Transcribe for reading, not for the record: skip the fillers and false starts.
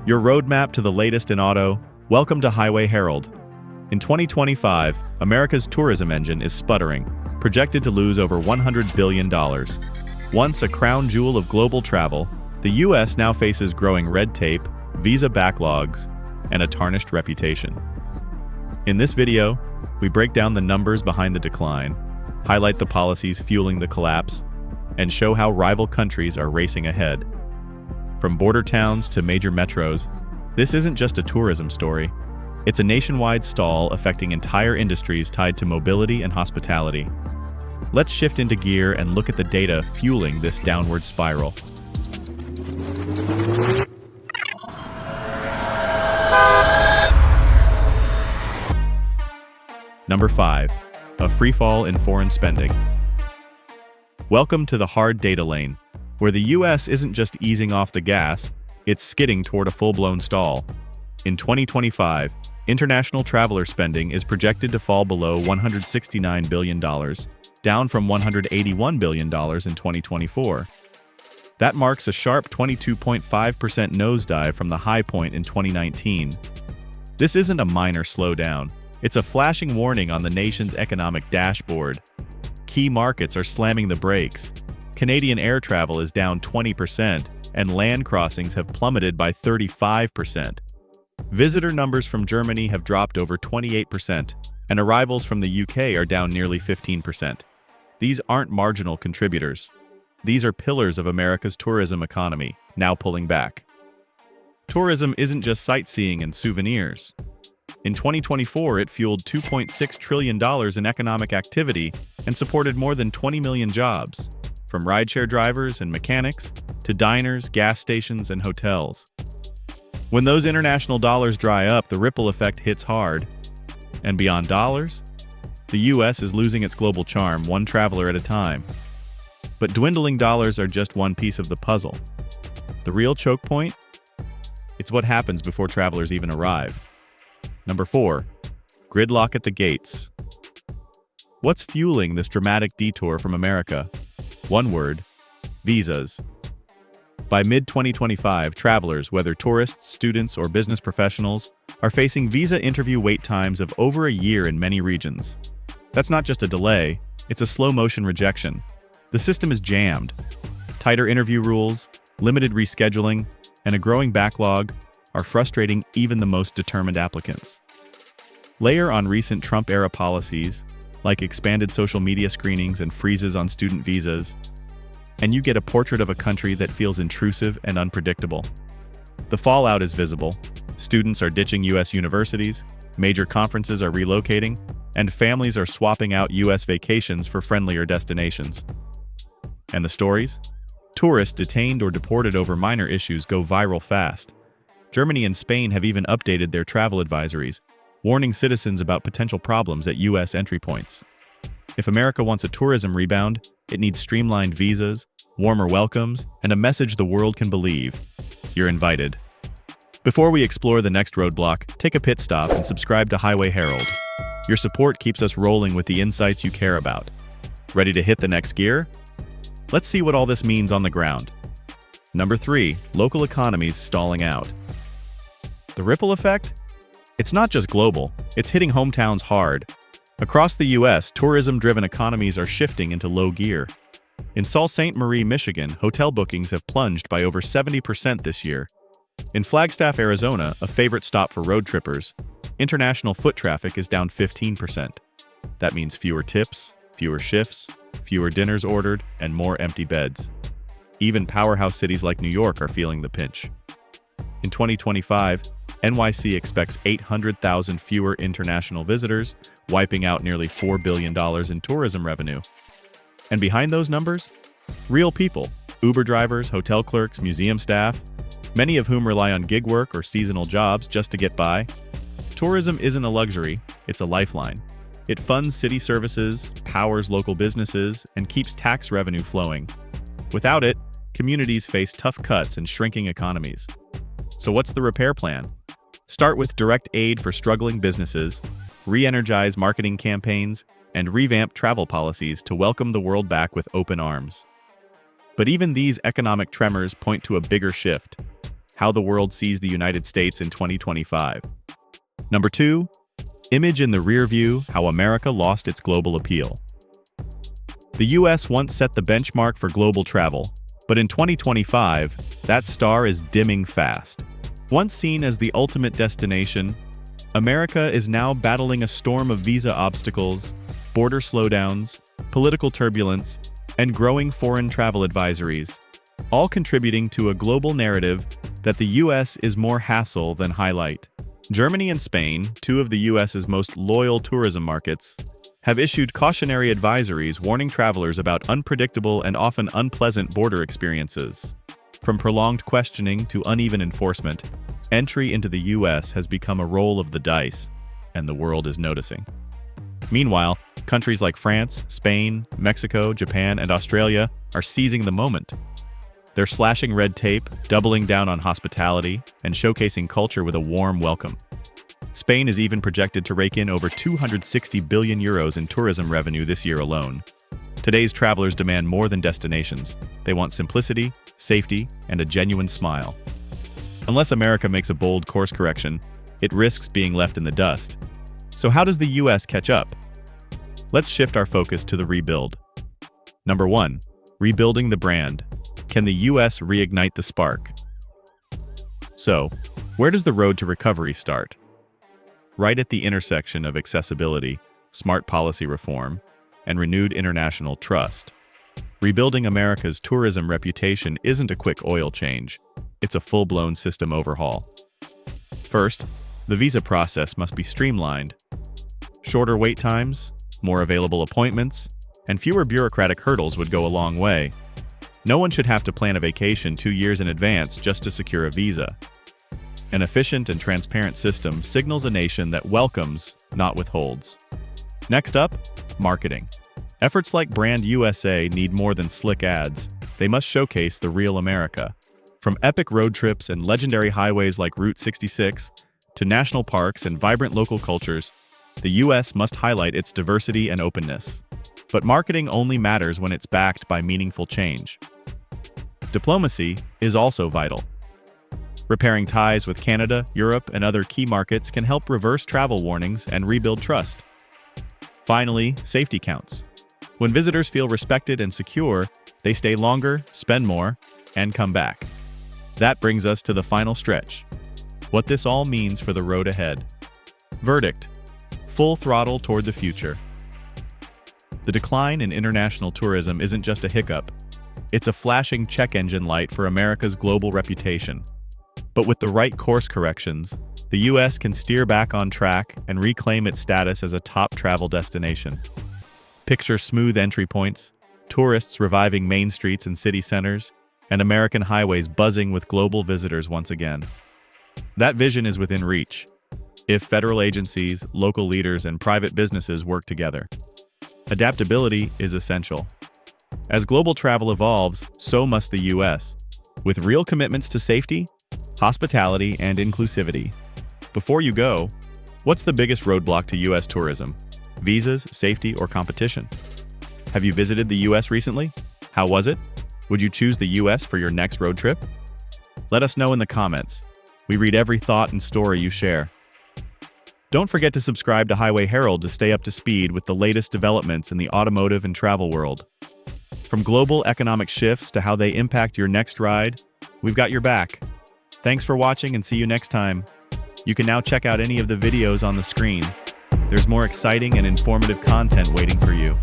Your roadmap to the latest in auto. Welcome to Highway Herald. In 2025, America's tourism engine is sputtering, projected to lose over $100 billion. Once a crown jewel of global travel, the U.S. now faces growing red tape, visa backlogs, and a tarnished reputation. In this video, we break down the numbers behind the decline, highlight the policies fueling the collapse, and show how rival countries are racing ahead. From border towns to major metros, this isn't just a tourism story. It's a nationwide stall affecting entire industries tied to mobility and hospitality. Let's shift into gear and look at the data fueling this downward spiral. Number 5. A freefall in foreign spending. Welcome to the hard data lane, where the US isn't just easing off the gas, it's skidding toward a full-blown stall. In 2025, international traveler spending is projected to fall below $169 billion, down from $181 billion in 2024. That marks a sharp 22.5% nosedive from the high point in 2019. This isn't a minor slowdown. It's a flashing warning on the nation's economic dashboard. Key markets are slamming the brakes. Canadian air travel is down 20%, and land crossings have plummeted by 35%. Visitor numbers from Germany have dropped over 28%, and arrivals from the UK are down nearly 15%. These aren't marginal contributors. These are pillars of America's tourism economy, now pulling back. Tourism isn't just sightseeing and souvenirs. In 2024, it fueled $2.6 trillion in economic activity and supported more than 20 million jobs, from rideshare drivers and mechanics to diners, gas stations, and hotels. When those international dollars dry up, the ripple effect hits hard. And beyond dollars, the US is losing its global charm, one traveler at a time. But dwindling dollars are just one piece of the puzzle. The real choke point? It's what happens before travelers even arrive. Number 4. Gridlock at the gates. What's fueling this dramatic detour from America? One word: visas. By mid-2025, travelers, whether tourists, students, or business professionals, are facing visa interview wait times of over a year in many regions. That's not just a delay, it's a slow-motion rejection. The system is jammed. Tighter interview rules, limited rescheduling, and a growing backlog are frustrating even the most determined applicants. Layer on recent Trump-era policies, like expanded social media screenings and freezes on student visas, and you get a portrait of a country that feels intrusive and unpredictable. The fallout is visible. Students are ditching US universities, major conferences are relocating, and families are swapping out US vacations for friendlier destinations. And the stories? Tourists detained or deported over minor issues go viral fast. Germany and Spain have even updated their travel advisories, warning citizens about potential problems at US entry points. If America wants a tourism rebound, it needs streamlined visas, warmer welcomes, and a message the world can believe. You're invited. Before we explore the next roadblock, take a pit stop and subscribe to Highway Herald. Your support keeps us rolling with the insights you care about. Ready to hit the next gear? Let's see what all this means on the ground. Number 3. Local economies stalling out. The ripple effect? It's not just global, it's hitting hometowns hard. Across the US, tourism-driven economies are shifting into low gear. In Sault Ste. Marie, Michigan, hotel bookings have plunged by over 70% this year. In Flagstaff, Arizona, a favorite stop for road trippers, international foot traffic is down 15%. That means fewer tips, fewer shifts, fewer dinners ordered, and more empty beds. Even powerhouse cities like New York are feeling the pinch. In 2025, NYC expects 800,000 fewer international visitors, wiping out nearly $4 billion in tourism revenue. And behind those numbers? Real people, Uber drivers, hotel clerks, museum staff, many of whom rely on gig work or seasonal jobs just to get by. Tourism isn't a luxury, it's a lifeline. It funds city services, powers local businesses, and keeps tax revenue flowing. Without it, communities face tough cuts and shrinking economies. So what's the repair plan? Start with direct aid for struggling businesses, re-energize marketing campaigns, and revamp travel policies to welcome the world back with open arms. But even these economic tremors point to a bigger shift. how the world sees the United States in 2025. Number 2, image in the rear view, how America lost its global appeal. The US once set the benchmark for global travel, but in 2025, that star is dimming fast. Once seen as the ultimate destination, America is now battling a storm of visa obstacles, border slowdowns, political turbulence, and growing foreign travel advisories, all contributing to a global narrative that the US is more hassle than highlight. Germany and Spain, two of the US's most loyal tourism markets, have issued cautionary advisories warning travelers about unpredictable and often unpleasant border experiences. From prolonged questioning to uneven enforcement, entry into the US has become a roll of the dice, and the world is noticing. Meanwhile, countries like France, Spain, Mexico, Japan, and Australia are seizing the moment. They're slashing red tape, doubling down on hospitality, and showcasing culture with a warm welcome. Spain is even projected to rake in over 260 billion euros in tourism revenue this year alone. Today's travelers demand more than destinations. They want simplicity, safety, and a genuine smile. Unless America makes a bold course correction, it risks being left in the dust. So how does the US catch up? Let's shift our focus to the rebuild. Number 1, rebuilding the brand. Can the US reignite the spark? So, where does the road to recovery start? Right at the intersection of accessibility, smart policy reform, and renewed international trust. Rebuilding America's tourism reputation isn't a quick oil change. It's a full-blown system overhaul. First, the visa process must be streamlined. Shorter wait times, more available appointments, and fewer bureaucratic hurdles would go a long way. No one should have to plan a vacation 2 years in advance just to secure a visa. An efficient and transparent system signals a nation that welcomes, not withholds. Next up, marketing. Efforts like Brand USA need more than slick ads. They must showcase the real America. From epic road trips and legendary highways like Route 66 to national parks and vibrant local cultures, the US must highlight its diversity and openness. But marketing only matters when it's backed by meaningful change. Diplomacy is also vital. Repairing ties with Canada, Europe, and other key markets can help reverse travel warnings and rebuild trust. Finally, safety counts. When visitors feel respected and secure, they stay longer, spend more, and come back. That brings us to the final stretch. What this all means for the road ahead. Verdict: full throttle toward the future. The decline in international tourism isn't just a hiccup. It's a flashing check engine light for America's global reputation. But with the right course corrections, the US can steer back on track and reclaim its status as a top travel destination. Picture smooth entry points, tourists reviving main streets and city centers, and American highways buzzing with global visitors once again. That vision is within reach, if federal agencies, local leaders, and private businesses work together. Adaptability is essential. As global travel evolves, so must the US, with real commitments to safety, hospitality, and inclusivity. Before you go, what's the biggest roadblock to US tourism? Visas, safety, or competition? Have you visited the US recently? How was it? Would you choose the US for your next road trip? Let us know in the comments. We read every thought and story you share. Don't forget to subscribe to Highway Herald to stay up to speed with the latest developments in the automotive and travel world. From global economic shifts to how they impact your next ride, we've got your back. Thanks for watching and see you next time. You can now check out any of the videos on the screen. There's more exciting and informative content waiting for you.